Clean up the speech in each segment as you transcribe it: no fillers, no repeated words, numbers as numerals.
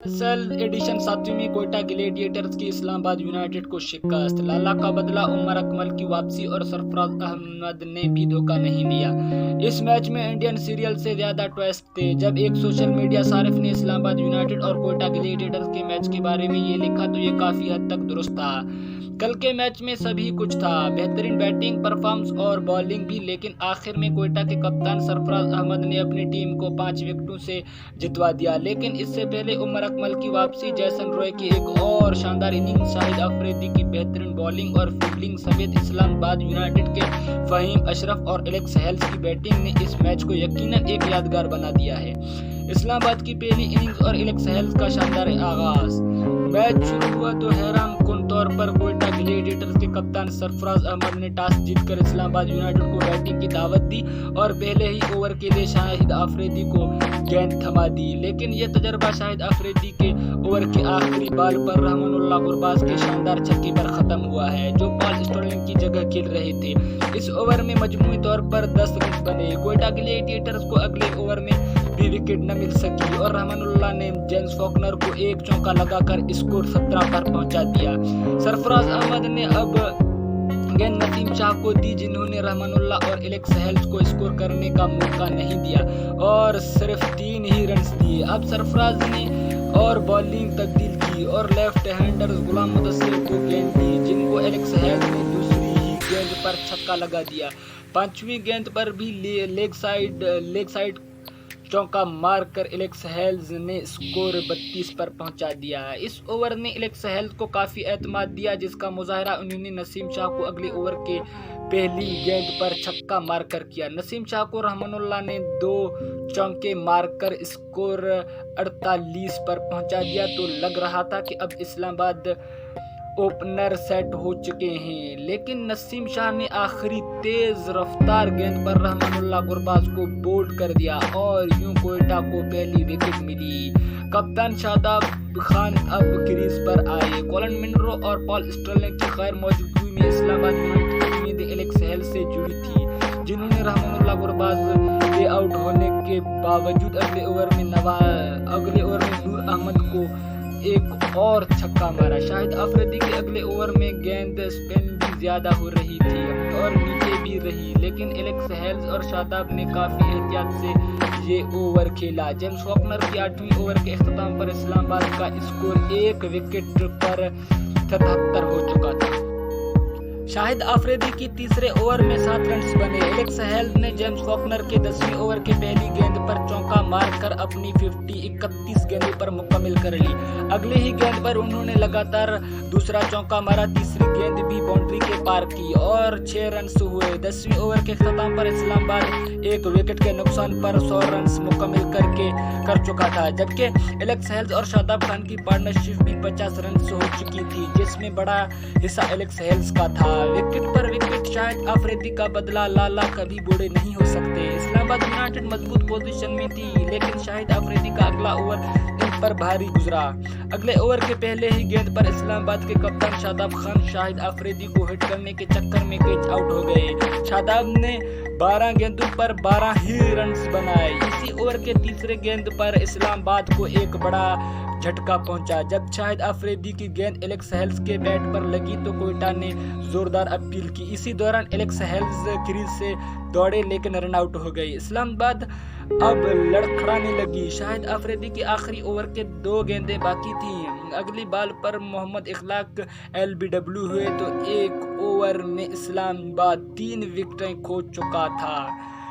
Special edition 7वीं में Quetta gladiators की Islamabad United को शिकस्त। लाला का बदला, उमर अकमल की वापसी और सरफराज अहमद ने भी धोखा नहीं दिया। इस मैच में इंडियन सीरियल से ज्यादा ट्विस्ट थे। जब एक सोशल मीडिया सारिफ ने इस्लामाबाद यूनाइटेड और कोयटा ग्लेडिएटर्स के मैच के बारे में ये लिखा तो ये काफी हद तक दुरुस्त था। कल के मैच में सभी कुछ था, बेहतरीन बैटिंग परफॉर्मेंस और बॉलिंग भी, लेकिन आखिर में कोयटा के कप्तान सरफराज अहमद ने अपनी टीम को 5 विकेटों से जितवा दिया। लेकिन इससे पहले उमर अकमल की वापसी, जैसन रॉय की एक और शानदार इनिंग्स, शाहिद अफरीदी की बेहतरीन बॉलिंग और फील्डिंग समेत इस्लामाबाद यूनाइटेड के फहीम अशरफ और एलेक्स हेल्स की बैटिंग ने इस मैच को यकीनन एक यादगार बना दिया है। इस्लामाबाद की पहली इनिंग्स और एलेक्स हेल्स का शानदार आगाज। मैच शुरू हुआ तो हैरान कुन तौर पर कोयटा ग्लेडिएटर्स के कप्तान सरफराज अहमद ने टॉस जीतकर इस्लामाबाद यूनाइटेड को बैटिंग की दावत दी और पहले ही ओवर के लिए शाहिद अफरीदी को गेंद थमा दी। लेकिन यह तजर्बा शाहिद अफरीदी के ओवर के आखिरी बॉल पर रहमानुल्लाह गुरबाज के शानदार छक्के पर खत्म हुआ है, जो पॉल स्टर्लिंग की जगह खेल रहे थे। इस ओवर में मजमूई तौर पर 10 रन बने। कोयटा ग्लेडिएटर्स को अगले ओवर में भी विकेट न मिल सकी और रहमानुल्लाह ने जेम्स फॉकनर को एक चौका लगाकर स्कोर 17 पर पहुंचा दिया। सरफराज अहमद ने अब गेंद नसीम शाह को दी, जिन्होंने रहमानुल्लाह और एलेक्स हेल्स को स्कोर करने का मौका नहीं दिया और सिर्फ 3 ही रन दिए। अब सरफराज ने और बॉलिंग तब्दील की और लेफ्ट हैंडर गुलाम मुदस्सिर को गेंद दी, जिनको एलेक्स हेल्स ने दूसरी ही गेंद पर छक्का लगा दिया। 5वीं गेंद पर भी लेग साइड चौका मारकर एलेक्स हेल्स ने स्कोर 32 पर पहुंचा दिया। इस ओवर ने एलेक्स हेल्स को काफी एतमाद दिया, जिसका मुजाहरा उन्होंने नसीम शाह को अगले ओवर के पहली गेंद पर छक्का मारकर किया। नसीम शाह को रहमानुल्लाह ने 2 चौके मारकर स्कोर 48 पर पहुंचा दिया। तो लग रहा था कि अब इस्लामाबाद ओपनर सेट हो चुके हैं, लेकिन नसीम शाह ने आखिरी तेज रफ्तार गेंद पर रहमानुल्लाह गुरबाज को बोल्ड कर दिया और यूं कोयटा को पहली विकेट मिली। कप्तान शादाब खान अब क्रीज पर आए। कॉलन मिनरो और पॉल स्टर्लिंग की गैर मौजूदगी में इस्लामाबाद यूनाइटेड की उम्मीदें एलेक्स हेल्स से जुड़ी थी, जिन्होंने रहमानुल्लाह गुरबाज के आउट होने के बावजूद अगले ओवर में नूर अहमद को एक और छक्का मारा। शाहिद अफरीदी के अगले ओवर में गेंद स्पिन भी ज्यादा हो रही थी और नीचे भी रही, लेकिन एलेक्स हेल्स और शादाब ने काफी एहतियात से ये ओवर खेला। जेम्स फॉकनर की 8वीं ओवर के इख्तिताम पर इस्लामाबाद का स्कोर 1 विकेट पर 77 हो चुका था। शाहिद अफरीदी की तीसरे ओवर में 7 रन बने। एलेक्स हेल्स ने जेम्स फॉकनर के 10वीं ओवर के पहली गेंद पर चौका मारकर अपनी 31 गेंदों पर मुकम्मल कर ली। अगले ही गेंद पर उन्होंने लगातार दूसरा चौका मारा, तीसरी गेंद भी बाउंड्री के पार की और 6 रन हुए। 10वीं ओवर के इख्तिताम पर इस्लामाबाद 1 विकेट के नुकसान पर 100 रन मुकम्मल कर चुका था, जबकि एलेक्स हेल्स और शादाब खान की पार्टनरशिप भी 50 रन हो चुकी थी, जिसमें बड़ा हिस्सा एलेक्स हेल्स का था। विकेट पर विकेट शाहिद अफरीदी का बदला, लाला कभी बूढ़े नहीं हो सकते। इस्लामाबाद यूनाइटेड मजबूत पोजीशन में थी, लेकिन शाहिद अफरीदी का अगला ओवर इन पर भारी गुजरा। अगले ओवर के पहले ही गेंद पर इस्लामाबाद के कप्तान शादाब खान शाहिद अफरीदी को हिट करने के चक्कर में कैच आउट हो गए। शादाब ने 12 गेंदों पर 12 ही रन बनाए। इसी ओवर के तीसरे गेंद पर इस्लामाबाद को एक बड़ा झटका पहुंचा। जब शाहिद अफरीदी की गेंद एलेक्स हेल्स के बैट पर लगी तो कोयटा ने जोरदार अपील की। इसी दौरान एलेक्स हेल्स क्रीज से दौड़े, लेकिन रन आउट हो गई। इस्लामाबाद अब लड़खड़ाने लगी। शाहिद अफरीदी की आखिरी ओवर के 2 गेंदें बाकी थी। अगली बॉल पर मोहम्मद इखलाक LBW हुए तो 1 ओवर में इस्लामाबाद 3 विकेटें खो चुका था।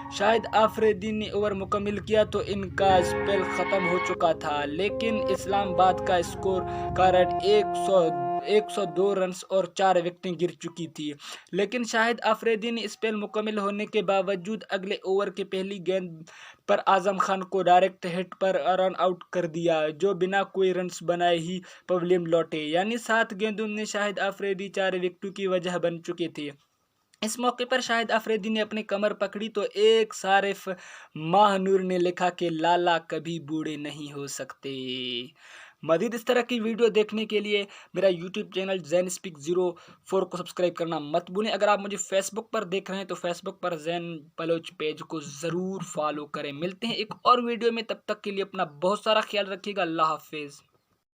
शाहिद अफरीदी ने ओवर मुकम्मल किया तो इनका स्पेल खत्म हो चुका था, लेकिन इस्लामाबाद का स्कोर कारण 102 रन और 4 विकेटें गिर चुकी थी। लेकिन शाहिद अफरीदी ने स्पेल मुकम्मल होने के बावजूद अगले ओवर के पहली गेंद पर आजम खान को डायरेक्ट हिट पर रन आउट कर दिया, जो बिना कोई रन बनाए ही पवेलियन लौटे। यानी 7 गेंदों में शाहिद अफरीदी 4 विकेटों की वजह बन चुके थे। इस मौके पर शाहिद अफरीदी ने अपनी कमर पकड़ी तो एक सारिफ माहनूर ने लिखा कि लाला कभी बूढ़े नहीं हो सकते। मज़ीद इस तरह की वीडियो देखने के लिए मेरा यूट्यूब चैनल ज़ैन स्पीक 04 को सब्सक्राइब करना मत भूलें। अगर आप मुझे फेसबुक पर देख रहे हैं तो फेसबुक पर ज़ैन बलोच पेज को ज़रूर फॉलो करें। मिलते हैं एक और वीडियो में, तब तक के लिए अपना बहुत सारा ख्याल रखिएगा। अल्लाह हाफिज़।